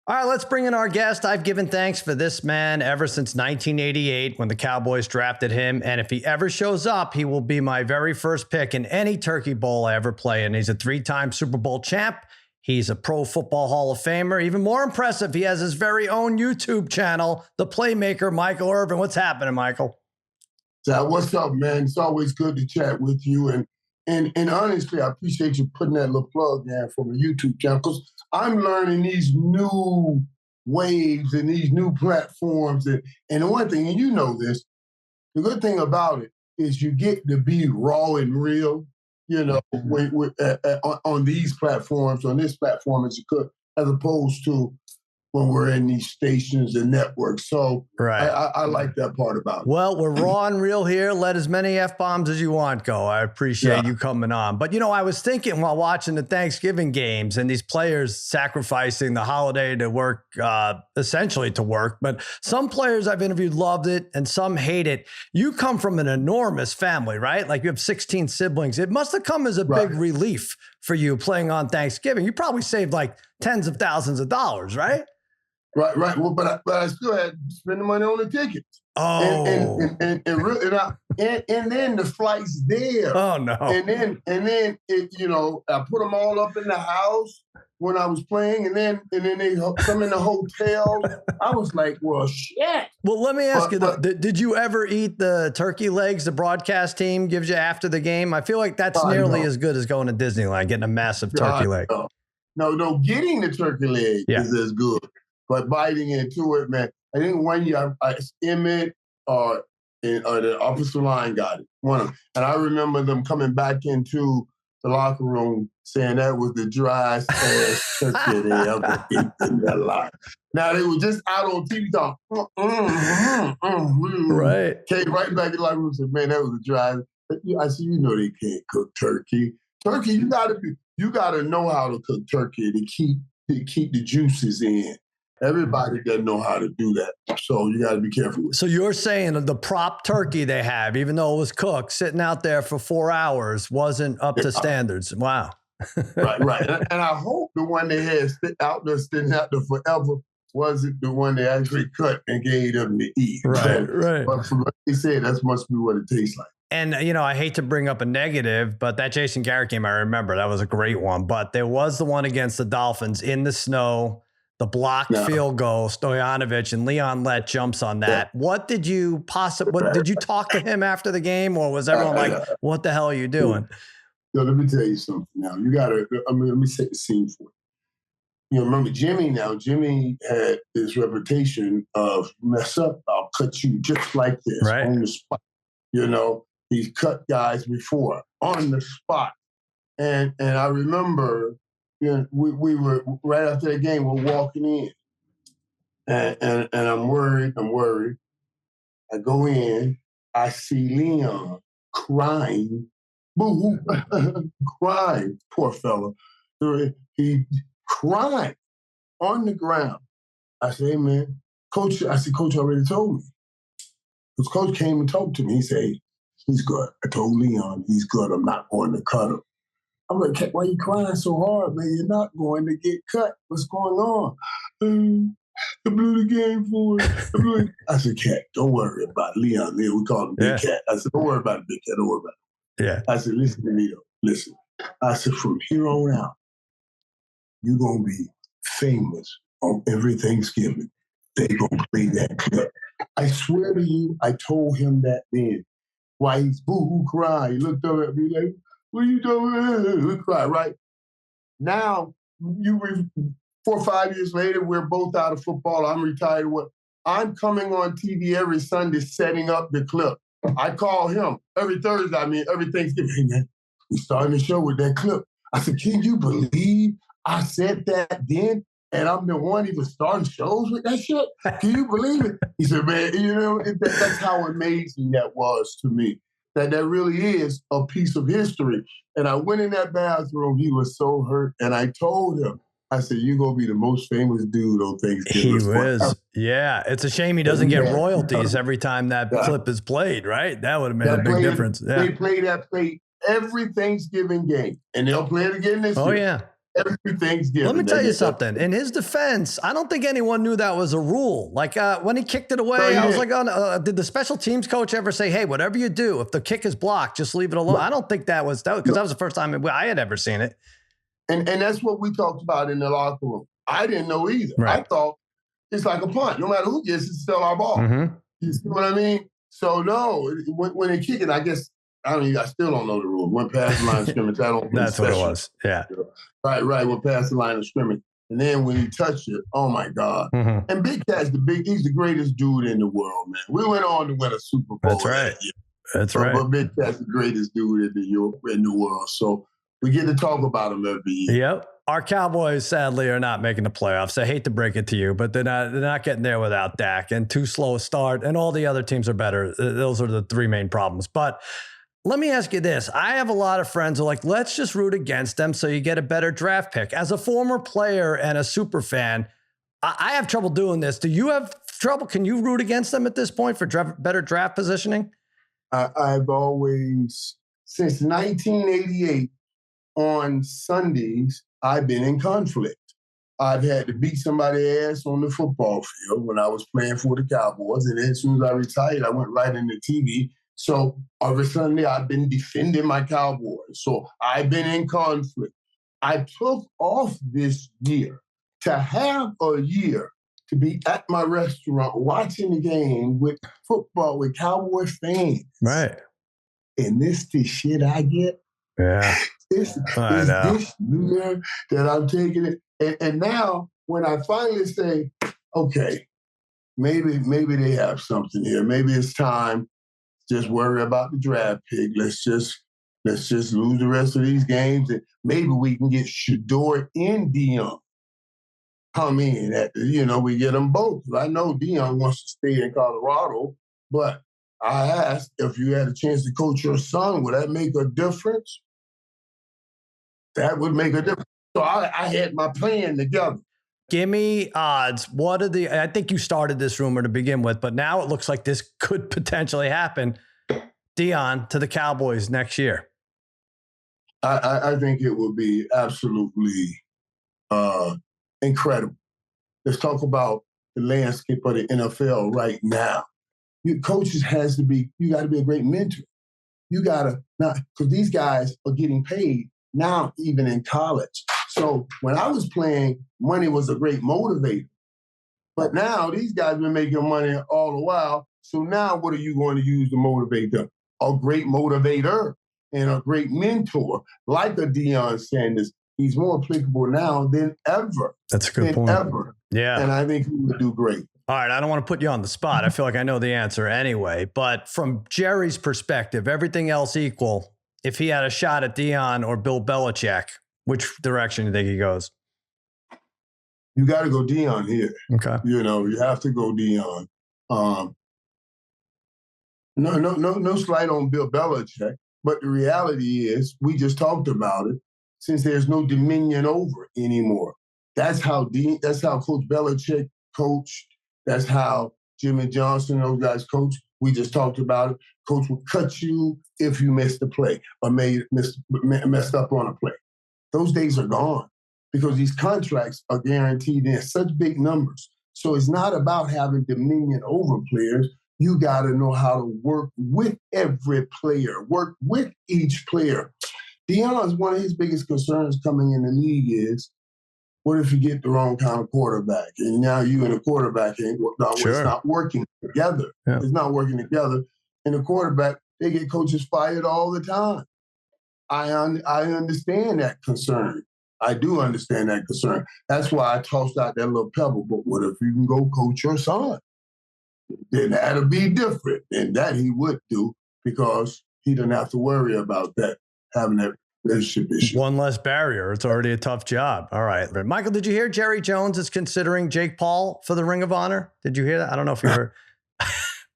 All right, let's bring in our guest. I've given thanks for this man ever since 1988 when the Cowboys drafted him. And if he ever shows up, he will be my very first pick in any Turkey Bowl I ever play. And he's a 3-time Super Bowl champ. He's a Pro Football Hall of Famer. Even more impressive, he has his very own YouTube channel, The Playmaker, Michael Irvin. What's happening, Michael? What's up, man? It's always good to chat with you. And honestly, I appreciate you putting that little plug in for my YouTube channel, because I'm learning these new waves and these new platforms. And the one thing, and you know this, the good thing about it is you get to be raw and real, you know, on these platforms, on this platform as you could, as opposed to when we're in these stations and networks. So right. I like that part about it. Well, we're raw and real here. Let as many F-bombs as you want go. I appreciate you coming on. But, you know, I was thinking while watching the Thanksgiving games and these players sacrificing the holiday to work, essentially to work. But some players I've interviewed loved it and some hate it. You come from an enormous family, right? Like you have 16 siblings. It must have come as a big relief for you playing on Thanksgiving. You probably saved like tens of thousands of dollars, right? Right. Well, but I still had to spend the money on the tickets. Oh, and then the flights there. Oh no. And then it, you know, I put them all up in the house when I was playing, and then they come in the hotel. I was like, well, shit. Well, let me ask you though, did you ever eat the turkey legs the broadcast team gives you after the game? I feel like that's nearly as good as going to Disneyland, getting a massive turkey leg. No, getting the turkey leg is as good. But biting into it, man. I think one year Emmett or the offensive line got it, one of them. And I remember them coming back into the locker room saying that was the driest ass turkey they ever ate in their life. Now, they were just out on TV talking. Right. Came right back in the locker room and said, man, that was the driest. I said, you know they can't cook turkey. Turkey, you gotta know how to cook turkey to keep the juices in. Everybody doesn't know how to do that. So you got to be careful with it. So you're saying the prop turkey they have, even though it was cooked, sitting out there for 4 hours, wasn't up to standards. Wow. Right. And I hope the one they had sitting out there forever wasn't the one they actually cut and gave them to eat. Right. But from what they said, that must be what it tastes like. And, you know, I hate to bring up a negative, but that Jason Garrett game, I remember, that was a great one. But there was the one against the Dolphins in the snow. The blocked field goal, Stojanovic and Leon Lett jumps on that. Yeah. What did you did you talk to him after the game, or was everyone like, what the hell are you doing? Yo, let me tell you something now. Let me set the scene for you. You know, remember Jimmy had this reputation of mess up, I'll cut you just like this on the spot. You know, he's cut guys before on the spot. And I remember, you know, we were right after that game, we're walking in. And I'm worried. I go in, I see Leon crying, crying, poor fella. He cried on the ground. I said, hey man, Coach already told me. Because Coach came and talked to me. He said, hey, he's good. I told Leon he's good. I'm not going to cut him. I'm like, why are you crying so hard, man? You're not going to get cut. What's going on? I blew the game for it. I said, Cat, don't worry about it. Leon, we call him Big Cat. I said, don't worry about it, Big Cat. Don't worry about it. Yeah. I said, listen to me, though. Listen. I said, from here on out, you're going to be famous on every Thanksgiving. They're going to play that clip. I swear to you, I told him that then. Why he's boo-hoo crying. He looked up at me like, what are you doing? We cry, right? Now, 4 or 5 years later, we're both out of football. I'm retired. I'm coming on TV every Sunday setting up the clip. I call him every Thursday, every Thanksgiving. Hey, man, we starting the show with that clip. I said, can you believe I said that then? And I'm the one even starting shows with that shit? Can you believe it? He said, man, you know, that's how amazing that was to me. That really is a piece of history. And I went in that bathroom, he was so hurt, and I told him, I said, you're going to be the most famous dude on Thanksgiving. He was. Yeah. It's a shame he doesn't get royalties every time that clip is played, right? That would have made a big difference. Yeah. They play every Thanksgiving game, and they'll play it again this year. Oh, yeah. every Thanksgiving. Let me tell you something. In his defense, I don't think anyone knew that was a rule. Like when he kicked it away, I was like, did the special teams coach ever say, hey, whatever you do, if the kick is blocked, just leave it alone? I don't think that was because that was the first time I had ever seen it. And that's what we talked about in the locker room. I didn't know either. Right. I thought it's like a punt. No matter who gets it, it's still our ball. Mm-hmm. You see what I mean? So no, when they kick it, I guess I still don't know the rule. Went past the line of scrimmage. I don't think that's what it was. Yeah. Right. Went past the line of scrimmage. And then when he touched it, oh my God. Mm-hmm. And Big Cat's he's the greatest dude in the world, man. We went on to win a Super Bowl. That's right. That's right. But Big Cat's the greatest dude in the world. So we get to talk about him every year. Yep. Our Cowboys, sadly, are not making the playoffs. I hate to break it to you, but they're not getting there without Dak, and too slow a start, and all the other teams are better. Those are the three main problems. But let me ask you this. I have a lot of friends who are like, let's just root against them so you get a better draft pick. As a former player and a super fan, I have trouble doing this. Do you have trouble? Can you root against them at this point for better draft positioning? I've always, since 1988, on Sundays, I've been in conflict. I've had to beat somebody's ass on the football field when I was playing for the Cowboys. And then as soon as I retired, I went right into TV. So every Sunday, I've been defending my Cowboys. So I've been in conflict. I took off this year to have a year to be at my restaurant watching the game with football, with Cowboy fans. Right. And this the shit I get. Yeah. It's this year that I'm taking it. And now when I finally say, okay, maybe they have something here. Maybe it's time to just worry about the draft pick. Let's just lose the rest of these games, and maybe we can get Shador and Dion come in. We get them both. I know Dion wants to stay in Colorado, but I asked if you had a chance to coach your son, would that make a difference? That would make a difference. So I had my plan together. Give me odds. I think you started this rumor to begin with, but now it looks like this could potentially happen. Dion to the Cowboys next year. I think it will be absolutely incredible. Let's talk about the landscape of the NFL right now. Coaches you got to be a great mentor. You got to, because these guys are getting paid now, even in college. So when I was playing, money was a great motivator. But now these guys have been making money all the while. So now what are you going to use to motivate them? A great motivator and a great mentor, like a Deion Sanders. He's more applicable now than ever. That's a good point. Ever. Yeah. And I think he would do great. All right, I don't want to put you on the spot. I feel like I know the answer anyway. But from Jerry's perspective, everything else equal, if he had a shot at Dion or Bill Belichick, which direction do you think he goes? You got to go Dion here. Okay. You have to go Dion. No slight on Bill Belichick, but the reality is, we just talked about it, since there's no dominion over anymore. That's how Coach Belichick coached. That's how Jimmy Johnson, those guys coach. We just talked about it. Coach will cut you if you missed a play or messed up on a play. Those days are gone because these contracts are guaranteed in such big numbers. So it's not about having dominion over players. You got to know how to work with every player, work with each player. Deion's one of his biggest concerns coming in the league is, what if you get the wrong kind of quarterback? And now you and the quarterback it's not working together. Yeah. It's not working together. And the quarterback, they get coaches fired all the time. I understand that concern. I do understand that concern. That's why I tossed out that little pebble. But what if you can go coach your son? Then that'll be different. And that he would do, because he doesn't have to worry about that, having that relationship issue. One less barrier. It's already a tough job. All right. Michael, did you hear Jerry Jones is considering Jake Paul for the Ring of Honor? Did you hear that? I don't know if you heard.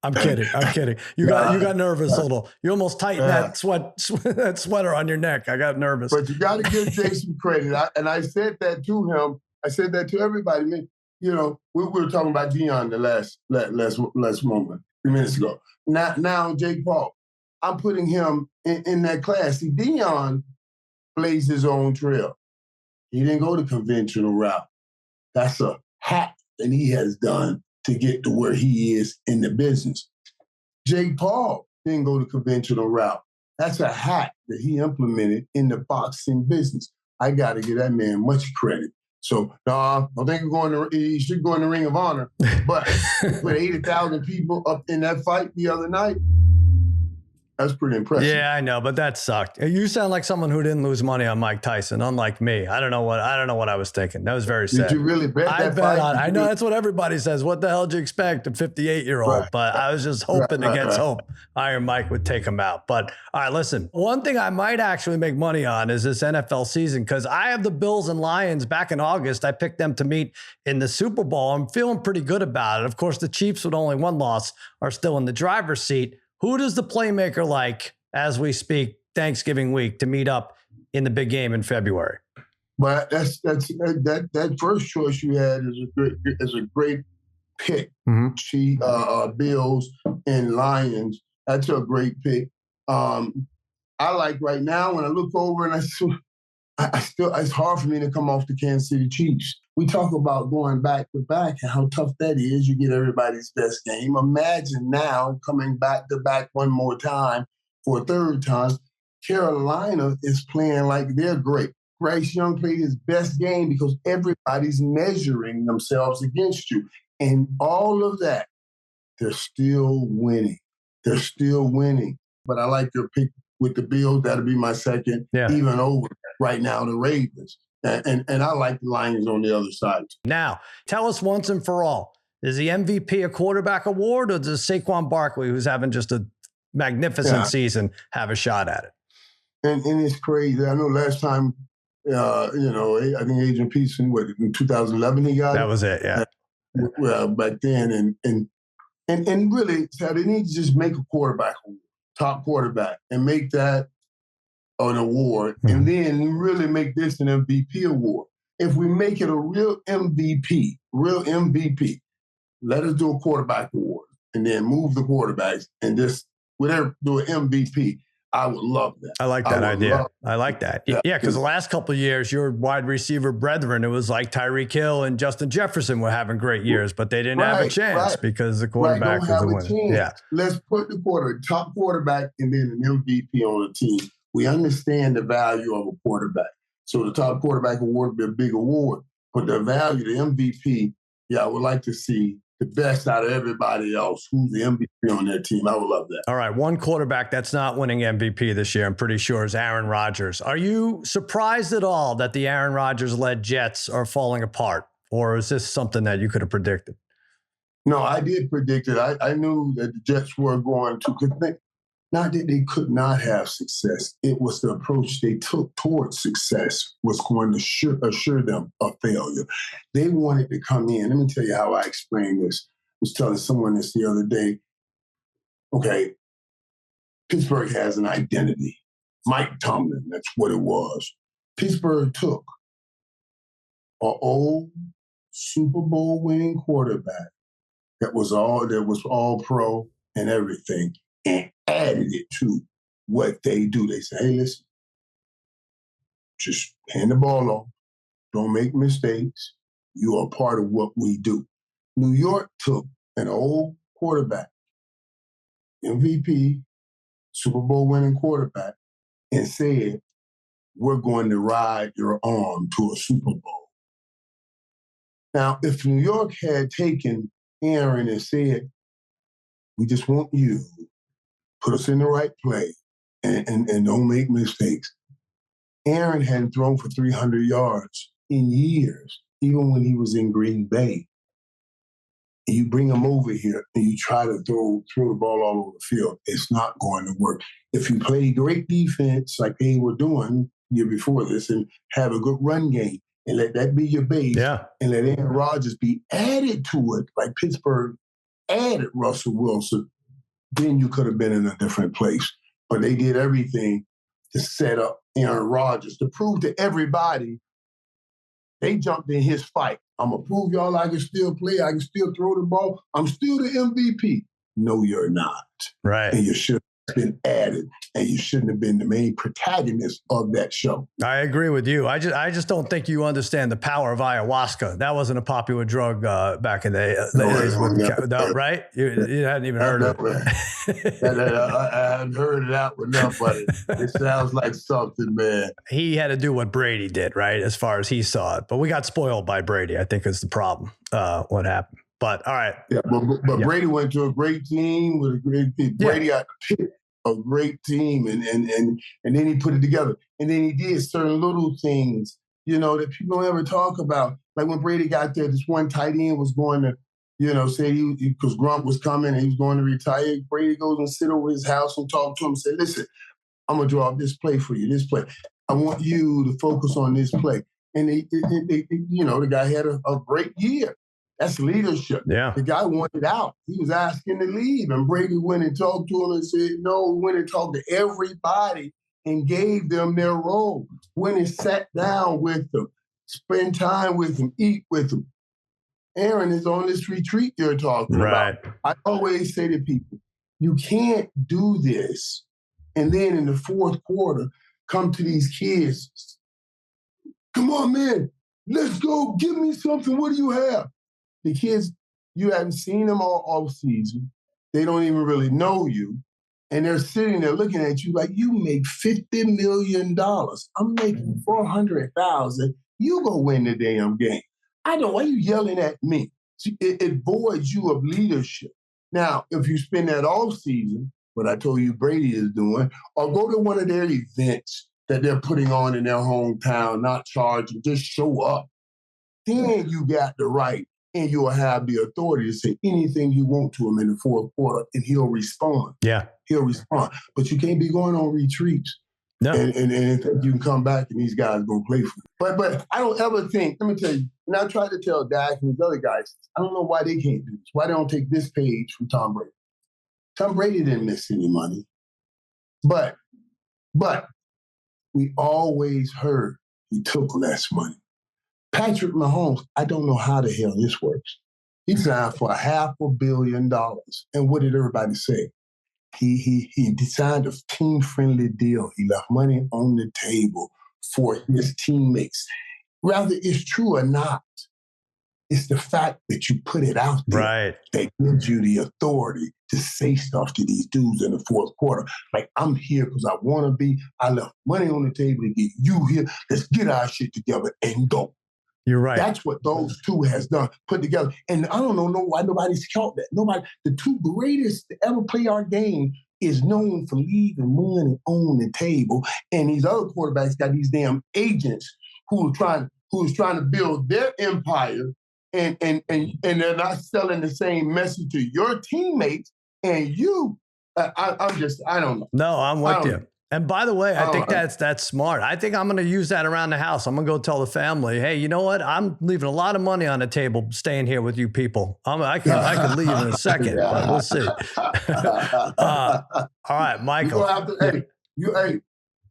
I'm kidding. You got nervous a little. You almost tightened that sweater on your neck. I got nervous. But you got to give Jake some credit. I said that to him. I said that to everybody. We were talking about Dion the last moment, 3 minutes ago. Now Jake Paul, I'm putting him in that class. See, Dion blazed his own trail. He didn't go the conventional route. That's a hack that he has done to get to where he is in the business. Jake Paul didn't go the conventional route. That's a hack that he implemented in the boxing business. I got to give that man much credit. So, no, I don't think he should go in the Ring of Honor. But with 80,000 people up in that fight the other night, that's pretty impressive. Yeah, I know, but that sucked. You sound like someone who didn't lose money on Mike Tyson, unlike me. I don't know what I was thinking. That was very sad. Did you really bet that fight? I know that's what everybody says. What the hell did you expect? A 58-year-old. Right. But I was just hoping against hope Iron Mike would take him out. But all right, listen, one thing I might actually make money on is this NFL season, because I have the Bills and Lions back in August. I picked them to meet in the Super Bowl. I'm feeling pretty good about it. Of course, the Chiefs with only one loss are still in the driver's seat. Who does the playmaker like as we speak Thanksgiving week to meet up in the big game in February? But that first choice you had is a great pick. Mm-hmm. Bills and Lions. That's a great pick. I like right now when I look over and I still it's hard for me to come off the Kansas City Chiefs. We talk about going back to back and how tough that is. You get everybody's best game. Imagine now coming back to back one more time for a third time. Carolina is playing like they're great. Bryce Young played his best game because everybody's measuring themselves against you. And all of that, they're still winning. They're still winning. But I like your pick with the Bills. That'll be my second, even over right now the Ravens. And I like the Lions on the other side. Now, tell us once and for all, is the MVP a quarterback award, or does Saquon Barkley, who's having just a magnificent season, have a shot at it? And it's crazy. I know last time, I think Adrian Peterson, in 2011 he got it? That was it, yeah. Well, back then. And really, so they need to just make a quarterback award, top quarterback, and make that an award, and then really make this an MVP award. If we make it a real MVP, let us do a quarterback award, and then move the quarterbacks, and just whatever, do an MVP. I would love that. I like that idea. I like that. Yeah, because the last couple of years, your wide receiver brethren, it was like Tyreek Hill and Justin Jefferson were having great years, but they didn't have a chance because the quarterback was the winner. Yeah. Let's put the top quarterback and then an MVP on the team. We understand the value of a quarterback. So the top quarterback award would be a big award. But the value, the MVP, I would like to see the best out of everybody else. Who's the MVP on their team? I would love that. All right, one quarterback that's not winning MVP this year, I'm pretty sure, is Aaron Rodgers. Are you surprised at all that the Aaron Rodgers-led Jets are falling apart? Or is this something that you could have predicted? No, I did predict it. I knew that the Jets were going to. Not that they could not have success. It was the approach they took towards success was going to assure them of failure. They wanted to come in. Let me tell you how I explain this. I was telling someone this the other day. Okay, Pittsburgh has an identity. Mike Tomlin, that's what it was. Pittsburgh took an old Super Bowl winning quarterback that was all pro and everything, and added it to what they do. They say, hey, listen, just hand the ball off. Don't make mistakes. You are part of what we do. New York took an old quarterback, MVP, Super Bowl winning quarterback, and said, we're going to ride your arm to a Super Bowl. Now, if New York had taken Aaron and said, we just want you, put us in the right play, and don't make mistakes. Aaron hadn't thrown for 300 yards in years, even when he was in Green Bay. And you bring him over here and you try to throw the ball all over the field, it's not going to work. If you play great defense like they were doing the year before this and have a good run game and let that be your base and let Aaron Rodgers be added to it like Pittsburgh added Russell Wilson, then you could have been in a different place. But they did everything to set up Aaron Rodgers to prove to everybody they jumped in his fight. I'm going to prove y'all I can still play. I can still throw the ball. I'm still the MVP. No, you're not. Right. And you should been added, and you shouldn't have been the main protagonist of that show. I agree with you. I just don't think you understand the power of ayahuasca. That wasn't a popular drug back in the days, right? You hadn't even heard of it. I hadn't heard of that one enough, but it sounds like something, man. He had to do what Brady did, right, as far as he saw it. But we got spoiled by Brady, I think is the problem, what happened. But all right. Yeah, but Brady went to a great team with a great team. Brady got a great team, and then he put it together. And then he did certain little things, that people don't ever talk about. Like when Brady got there, this one tight end was going to, say because Grunt was coming and he was going to retire. Brady goes and sit over his house and talk to him and say, listen, I'm going to draw up this play for you, this play. I want you to focus on this play. And the guy had a great year. That's leadership. Yeah. The guy wanted out. He was asking to leave. And Brady went and talked to him and said, no, went and talked to everybody and gave them their role. Went and sat down with them, spend time with them, eat with them. Aaron is on this retreat you're talking about. I always say to people, you can't do this and then in the fourth quarter come to these kids. Come on, man. Let's go. Give me something. What do you have? The kids, you haven't seen them all season. They don't even really know you. And they're sitting there looking at you like, you make $50 million. I'm making $400,000. You go win the damn game. I know. Why are you yelling at me? It voids you of leadership. Now, if you spend that off season, what I told you Brady is doing, or go to one of their events that they're putting on in their hometown, not charging, just show up. Then you got the right. And you'll have the authority to say anything you want to him in the fourth quarter, and he'll respond. Yeah. He'll respond. But you can't be going on retreats. No. And you can come back and these guys going to play for you. But I don't ever think, let me tell you, and I tried to tell Dak and these other guys, I don't know why they can't do this. Why they don't take this page from Tom Brady. Tom Brady didn't miss any money. But we always heard he took less money. Patrick Mahomes, I don't know how the hell this works. He signed for $500 million. And what did everybody say? He signed a team-friendly deal. He left money on the table for his teammates. Rather it's true or not, it's the fact that you put it out there that gives you the authority to say stuff to these dudes in the fourth quarter. Like, I'm here because I want to be. I left money on the table to get you here. Let's get our shit together and go. You're right. That's what those two has done, put together. And I don't know why nobody's caught that. Nobody, the two greatest to ever play our game is known for leaving money on the table. And these other quarterbacks got these damn agents who's trying to build their empire and they're not selling the same message to your teammates and you. I don't know. No, I'm with you. And by the way, I think that's smart. I think I'm going to use that around the house. I'm going to go tell the family, hey, you know what? I'm leaving a lot of money on the table staying here with you people. I could leave in a second, but we'll see. All right, Michael.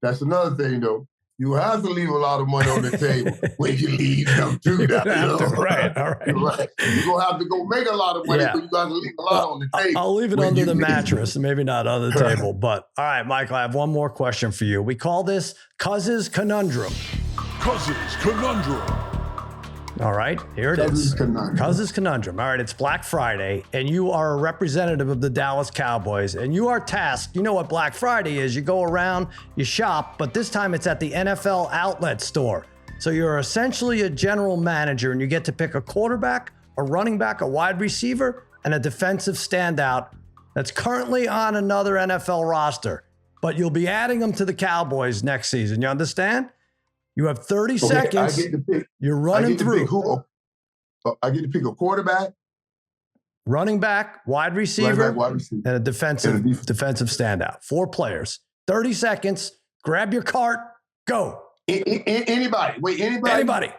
That's another thing, though. You have to leave a lot of money on the table when you leave them too. Right, all right. You're going to have to go make a lot of money, but you got to leave a lot on the table. I'll leave it under the mattress, maybe not on the table. But all right, Michael, I have one more question for you. We call this Cousins Conundrum. Cousins Conundrum. All right, here it is. Cousins Conundrum. All right, it's Black Friday, and you are a representative of the Dallas Cowboys, and you are tasked. You know what Black Friday is. You go around, you shop, but this time it's at the NFL outlet store. So you're essentially a general manager, and you get to pick a quarterback, a running back, a wide receiver, and a defensive standout that's currently on another NFL roster. But you'll be adding them to the Cowboys next season. You understand? You have 30 seconds. I get to pick. You're running through. I get to pick a quarterback, running back, wide receiver, and a defensive standout. 4 players. 30 seconds. Grab your cart. Go. Anybody. Wait, anybody? Anybody.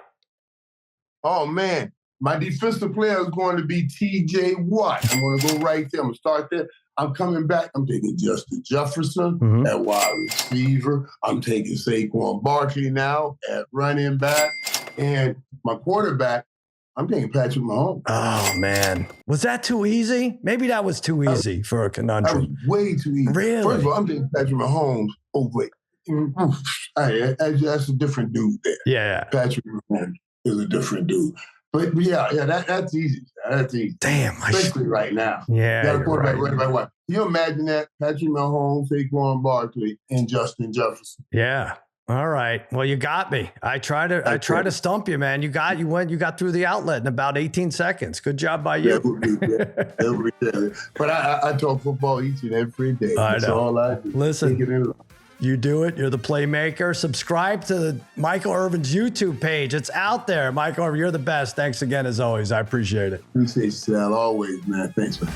Oh, man. My defensive player is going to be T.J. Watt. I'm going to go right there. I'm going to start there. I'm coming back. I'm taking Justin Jefferson at wide receiver. I'm taking Saquon Barkley now at running back. And my quarterback, I'm taking Patrick Mahomes. Oh, man. Was that too easy? Maybe that was too easy for a That was conundrum. way too easy. Really? First of all, I'm taking Patrick Mahomes over. That's a different dude there. Yeah. Patrick Mahomes is a different dude. But yeah, that's easy. That's easy. Damn. Especially right now. Yeah. You got a quarterback right. running by what? Can you imagine that? Patrick Mahomes, Saquon Barkley, and Justin Jefferson. Yeah. All right. Well, you got me. I try to stump you, man. You got through the outlet in about 18 seconds. Good job by you. That would be But I talk football each and every day. That's all I do. Listen, you do it. You're the playmaker. Subscribe to Michael Irvin's YouTube page. It's out there. Michael Irvin, you're the best. Thanks again, as always. I appreciate it. Appreciate you, Sal. Always, man. Thanks, man.